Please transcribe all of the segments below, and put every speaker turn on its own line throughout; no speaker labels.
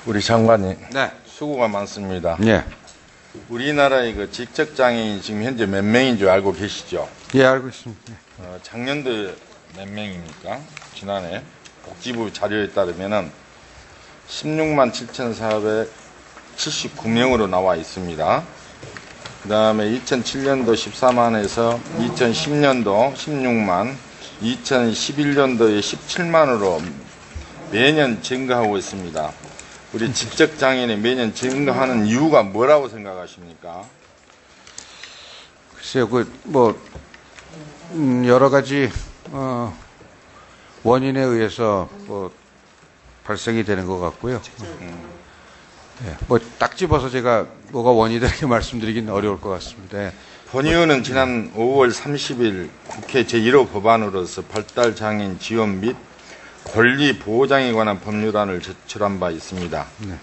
우리 장관님,
네.
수고가 많습니다.
예.
우리나라의 그 직접장애인이 지금 현재 몇 명인 줄 알고 계시죠?
예, 알고 있습니다.
작년도에 몇 명입니까? 지난해 복지부 자료에 따르면은 16만 7,479명으로 나와 있습니다. 그 다음에 2007년도 14만에서 2010년도 16만, 2011년도에 17만으로 매년 증가하고 있습니다. 우리 직접장애인이 매년 증가하는 이유가 뭐라고 생각하십니까?
글쎄요, 여러 가지, 원인에 의해서 발생이 되는 것 같고요. 예, 딱 집어서 제가 뭐가 원인이다 이렇게 말씀드리긴 어려울 것 같습니다. 예.
본의원은 지난 5월 30일 국회 제1호 법안으로서 발달장애인 지원 및 권리 보호장에 관한 법률안을 제출한 바 있습니다.
네.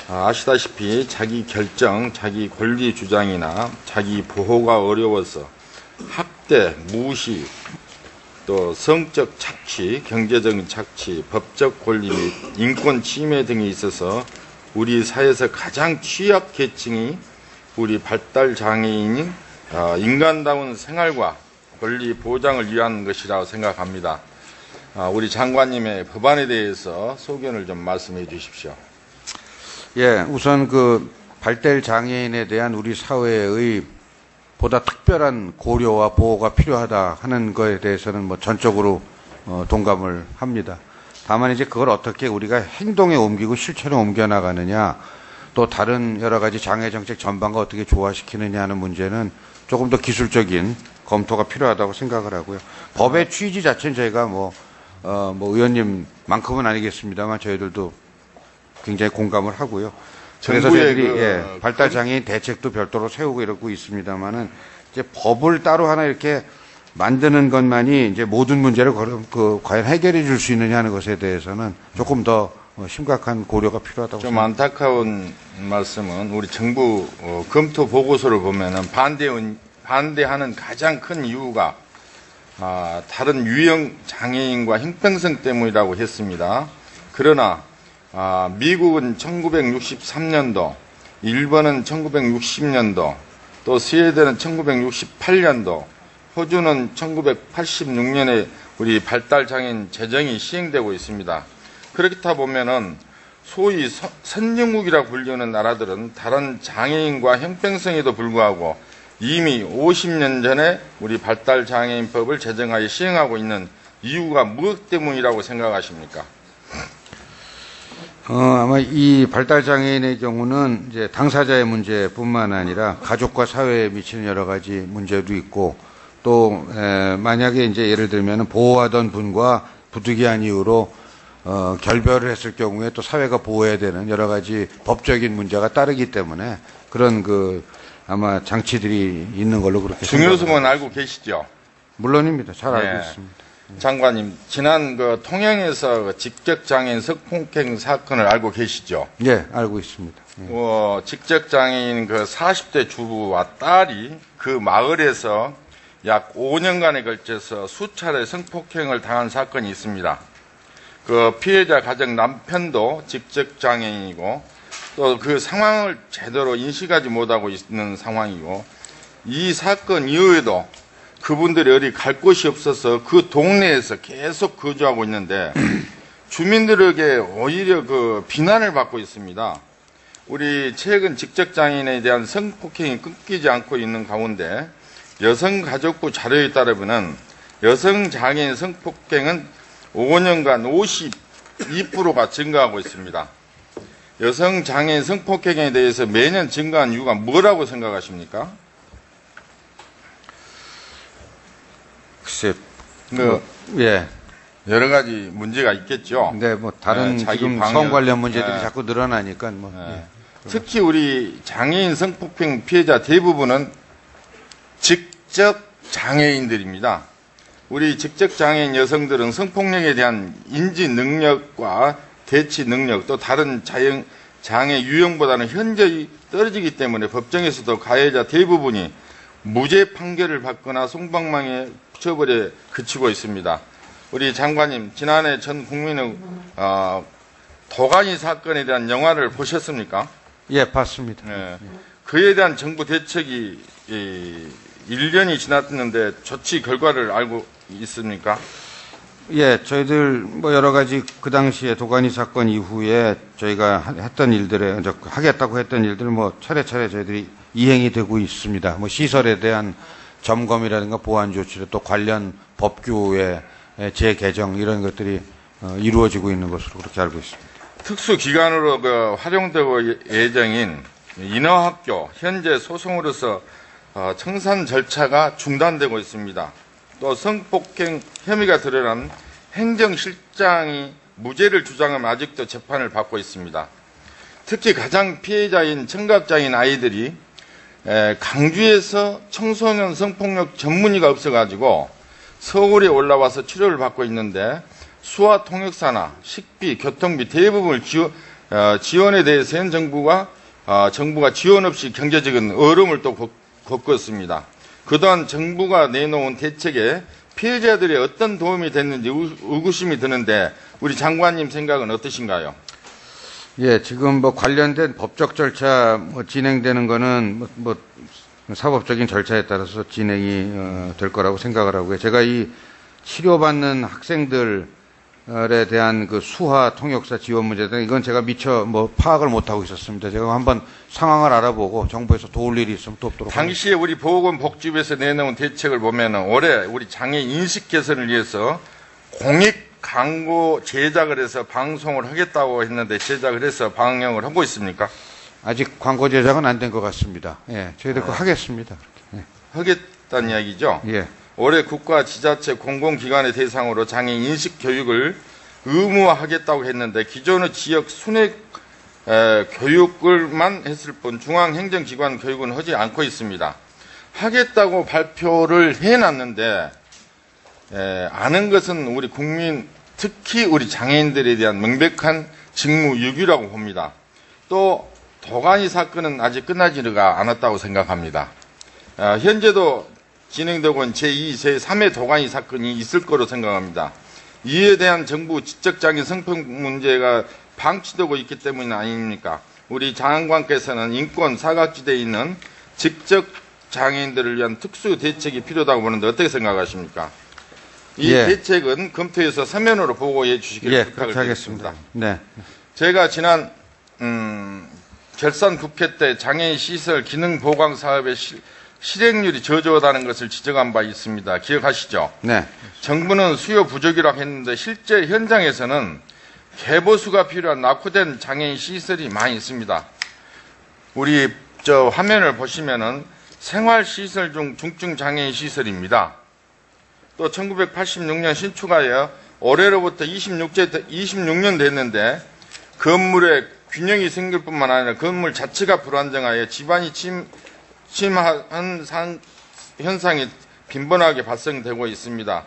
아시다시피 자기 결정, 자기 권리 주장이나 자기 보호가 어려워서 학대, 무시, 또 성적 착취, 경제적인 착취, 법적 권리 및 인권 침해 등이 있어서 우리 사회에서 가장 취약 계층이 우리 발달장애인이 인간다운 생활과 권리 보장을 위한 것이라고 생각합니다. 우리 장관님의 법안에 대해서 소견을 좀 말씀해 주십시오.
예, 우선 그 발달장애인에 대한 우리 사회의 보다 특별한 고려와 보호가 필요하다 하는 것에 대해서는 전적으로 동감을 합니다. 다만 이제 그걸 어떻게 우리가 행동에 옮기고 실천에 옮겨 나가느냐, 또 다른 여러 가지 장애 정책 전반과 어떻게 조화시키느냐 하는 문제는 조금 더 기술적인 검토가 필요하다고 생각을 하고요. 법의 취지 자체는 저희가 의원님만큼은 아니겠습니다만 저희들도 굉장히 공감을 하고요. 그래서 저희들이 발달장애인 대책도 별도로 세우고 이러고 있습니다만은 이제 법을 따로 하나 이렇게 만드는 것만이 이제 모든 문제를 과연 해결해 줄 수 있느냐 하는 것에 대해서는 조금 더 심각한 고려가 필요하다고
좀
생각합니다.
안타까운 말씀은 우리 정부 검토 보고서를 보면은 반대하는 가장 큰 이유가 다른 유형 장애인과 형평성 때문이라고 했습니다. 그러나 미국은 1963년도, 일본은 1960년도, 또 스웨덴은 1968년도, 호주는 1986년에 우리 발달장애인 제정이 시행되고 있습니다. 그렇다 보면은 소위 선진국이라 불리는 나라들은 다른 장애인과 형평성에도 불구하고 이미 50년 전에 우리 발달장애인법을 제정하여 시행하고 있는 이유가 무엇 때문이라고 생각하십니까?
아마 이 발달장애인의 경우는 이제 당사자의 문제뿐만 아니라 가족과 사회에 미치는 여러 가지 문제도 있고 또 만약에 이제 예를 들면 보호하던 분과 부득이한 이유로 결별을 했을 경우에 또 사회가 보호해야 되는 여러 가지 법적인 문제가 따르기 때문에 그런 아마 장치들이 있는 걸로 그렇게
중요성은 알고 계시죠?
물론입니다. 잘 알고 있습니다.
장관님, 지난 통영에서 직접장애인 성폭행 사건을 알고 계시죠?
예, 알고 있습니다.
직접장애인 40대 주부와 딸이 그 마을에서 약 5년간에 걸쳐서 수차례 성폭행을 당한 사건이 있습니다. 그 피해자 가정 남편도 직접장애인이고 또 그 상황을 제대로 인식하지 못하고 있는 상황이고 이 사건 이후에도 그분들이 어디 갈 곳이 없어서 그 동네에서 계속 거주하고 있는데 주민들에게 오히려 비난을 받고 있습니다. 우리 최근 직접장애인에 대한 성폭행이 끊기지 않고 있는 가운데 여성가족부 자료에 따르면 여성장애인 성폭행은 5년간 52%가 증가하고 있습니다. 여성장애인 성폭행에 대해서 매년 증가한 이유가 뭐라고 생각하십니까?
글쎄,
예. 여러 가지 문제가 있겠죠.
네, 다른 지금 성 관련 문제들이 자꾸 늘어나니까
특히 우리 장애인 성폭행 피해자 대부분은 직접 장애인들입니다. 우리 직접 장애인 여성들은 성폭력에 대한 인지 능력과 대치 능력 또 다른 장애 유형보다는 현저히 떨어지기 때문에 법정에서도 가해자 대부분이 무죄 판결을 받거나 솜방망이의 처벌에 그치고 있습니다. 우리 장관님, 지난해 전 국민의 도가니 사건에 대한 영화를 보셨습니까?
예, 봤습니다.
예. 그에 대한 정부 대책이 1년이 지났는데 조치 결과를 알고 있습니까?
예, 저희들 뭐 여러 가지 그 당시에 도가니 사건 이후에 저희가 했던 일들에 하겠다고 했던 일들 뭐 차례차례 저희들이 이행이 되고 있습니다. 뭐 시설에 대한 점검이라든가 보안 조치를 또 관련 법규의 재개정 이런 것들이 이루어지고 있는 것으로 그렇게 알고 있습니다.
특수기관으로 활용되고 예정인 인허학교 현재 소송으로서 청산 절차가 중단되고 있습니다. 또 성폭행 혐의가 드러난 행정실장이 무죄를 주장하며 아직도 재판을 받고 있습니다. 특히 가장 피해자인 청각장애인 아이들이 강주에서 청소년 성폭력 전문의가 없어가지고 서울에 올라와서 치료를 받고 있는데 수화 통역사나 식비, 교통비 대부분을 지원에 대해서 현 정부가 지원 없이 경제적인 어려움을 또 겪었습니다. 그동안 정부가 내놓은 대책에 피해자들이 어떤 도움이 됐는지 의구심이 드는데 우리 장관님 생각은 어떠신가요?
예, 지금 뭐 관련된 법적 절차 진행되는 거는 사법적인 절차에 따라서 진행이 될 거라고 생각을 하고요. 제가 이 치료받는 학생들에 대한 그 수화 통역사 지원 문제 등 이건 제가 미처 파악을 못하고 있었습니다. 제가 한번 상황을 알아보고 정부에서 도울 일이 있으면 돕도록
당시에 우리 보건복지부에서 내놓은 대책을 보면은 올해 우리 장애 인식 개선을 위해서 공익 광고 제작을 해서 방송을 하겠다고 했는데 제작을 해서 방영을 하고 있습니까?
아직 광고 제작은 안 된 것 같습니다. 예, 저희들 그거 하겠습니다. 예.
하겠다는 이야기죠?
예.
올해 국가 지자체 공공기관의 대상으로 장애 인식 교육을 의무화하겠다고 했는데 기존의 지역 순회 교육을만 했을 뿐 중앙행정기관 교육은 하지 않고 있습니다. 하겠다고 발표를 해놨는데 아는 것은 우리 국민, 특히 우리 장애인들에 대한 명백한 직무유기라고 봅니다. 또 도가니 사건은 아직 끝나지가 않았다고 생각합니다. 현재도 진행되고 있는 제2, 제3의 도가니 사건이 있을 거로 생각합니다. 이에 대한 정부 지적장애 성폭 문제가 방치되고 있기 때문 아닙니까? 우리 장관께서는 인권 사각지대에 있는 직접 장애인들을 위한 특수 대책이 필요하다고 보는데 어떻게 생각하십니까? 이 대책은 검토해서 서면으로 보고해 주시길 부탁을 드리겠습니다.
네.
제가 지난 결산 국회 때 장애인 시설 기능 보강 사업의 실행률이 저조하다는 것을 지적한 바 있습니다. 기억하시죠?
네.
정부는 수요 부족이라고 했는데 실제 현장에서는 개보수가 필요한 낙후된 장애인 시설이 많이 있습니다. 우리 화면을 보시면은 생활시설 중 중증 장애인 시설입니다. 또 1986년 신축하여 올해로부터 26년 됐는데 건물에 균형이 생길 뿐만 아니라 건물 자체가 불안정하여 집안이 침한 현상이 빈번하게 발생되고 있습니다.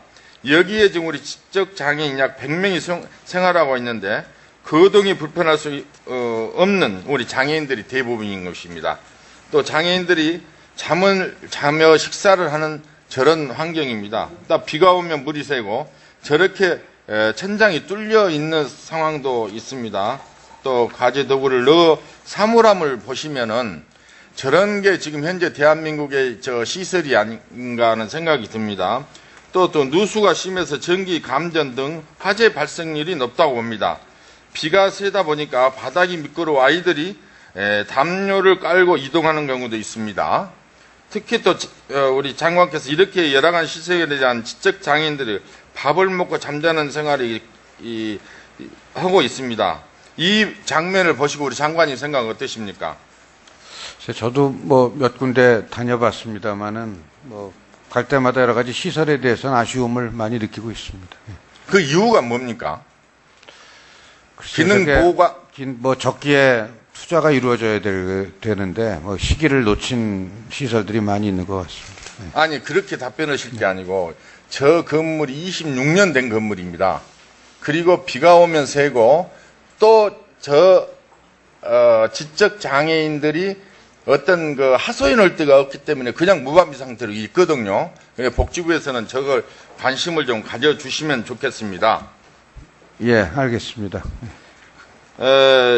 여기에 지금 우리 지적 장애인 약 100명이 생활하고 있는데 거동이 불편할 수 없는 우리 장애인들이 대부분인 것입니다. 또 장애인들이 잠을 자며 식사를 하는 저런 환경입니다. 또 비가 오면 물이 새고 저렇게 천장이 뚫려 있는 상황도 있습니다. 또 가재 도구를 넣어 사물함을 보시면은 저런 게 지금 현재 대한민국의 시설이 아닌가 하는 생각이 듭니다. 또 누수가 심해서 전기 감전 등 화재 발생률이 높다고 봅니다. 비가 새다 보니까 바닥이 미끄러워 아이들이 담요를 깔고 이동하는 경우도 있습니다. 특히 또 우리 장관께서 이렇게 열악한 시설에 대한 지적 장애인들이 밥을 먹고 잠자는 생활을 하고 있습니다. 이 장면을 보시고 우리 장관님 생각은 어떠십니까?
저도 몇 군데 다녀봤습니다만은 갈 때마다 여러 가지 시설에 대해서는 아쉬움을 많이 느끼고 있습니다.
그 이유가 뭡니까? 기능 보호가
적기에 투자가 이루어져야 되는데 시기를 놓친 시설들이 많이 있는 것 같습니다.
아니 그렇게 답변하실 게 아니고 저 건물이 26년 된 건물입니다. 그리고 비가 오면 새고 또 지적 장애인들이 어떤 하소연할 데가 없기 때문에 그냥 무방비 상태로 있거든요. 복지부에서는 저걸 관심을 좀 가져주시면 좋겠습니다.
예, 알겠습니다.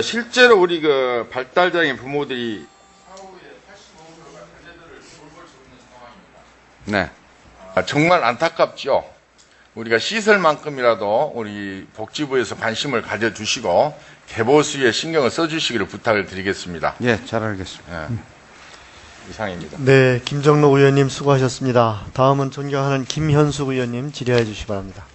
실제로 우리 그 발달장애 부모들이
네.
정말 안타깝죠. 우리가 시설만큼이라도 우리 복지부에서 관심을 가져주시고 개보수에 신경을 써주시기를 부탁을 드리겠습니다.
예, 잘 알겠습니다.
이상입니다.
네, 김정록 의원님 수고하셨습니다. 다음은 존경하는 김현숙 의원님 질의해 주시기 바랍니다.